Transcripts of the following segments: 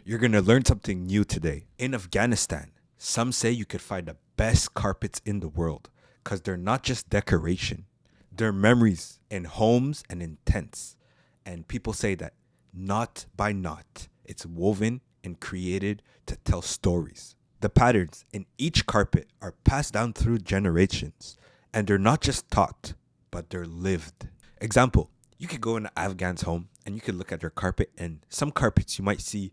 You're going to learn something new today. In Afghanistan, some say you could find the best carpets in the world because they're not just decoration, they're memories in homes and in tents. And people say that knot by knot, it's woven and created to tell stories. The patterns in each carpet are passed down through generations, and they're not just taught, but they're lived. Example, you could go in an Afghan's home and you could look at their carpet, and some carpets you might see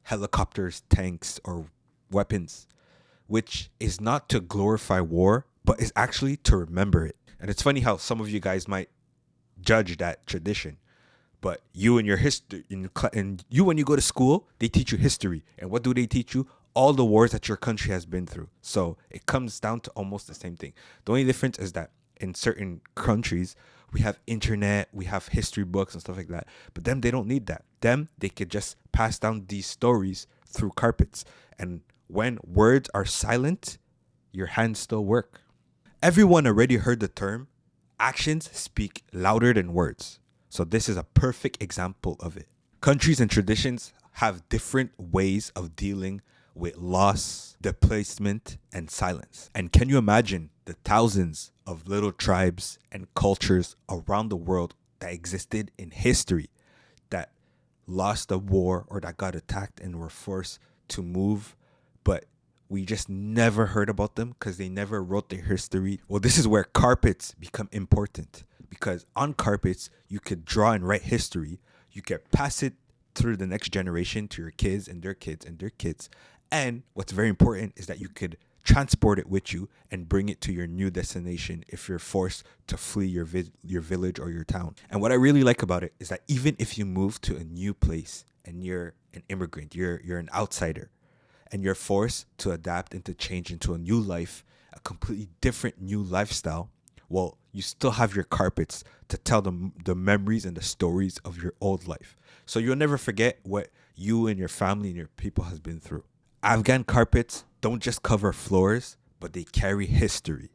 helicopters, tanks, or weapons, which is not to glorify war, but is actually to remember it. And it's funny how some of you guys might judge that tradition, but you and your history, and you when you go to school, they teach you history. And what do they teach you? All the wars that your country has been through. So it comes down to almost the same thing. The only difference is that in certain countries, we have internet, we have history books and stuff like that. But them, they don't need that. Them, they could just pass down these stories through carpets. And when words are silent, your hands still work. Everyone already heard the term, actions speak louder than words. So this is a perfect example of it. Countries and traditions have different ways of dealing with loss, displacement, and silence. And can you imagine the thousands of little tribes and cultures around the world that existed in history that lost a war or that got attacked and were forced to move, but we just never heard about them because they never wrote their history? Well, this is where carpets become important, because on carpets, you could draw and write history. You could pass it through the next generation to your kids and their kids and their kids. And what's very important is that you could transport it with you and bring it to your new destination if you're forced to flee your village or your town. And what I really like about it is that even if you move to a new place and you're an immigrant, you're an outsider, and you're forced to adapt and to change into a new life, a completely different new lifestyle, well, you still have your carpets to tell the memories and the stories of your old life. So you'll never forget what you and your family and your people has been through. Afghan carpets don't just cover floors, but they carry history.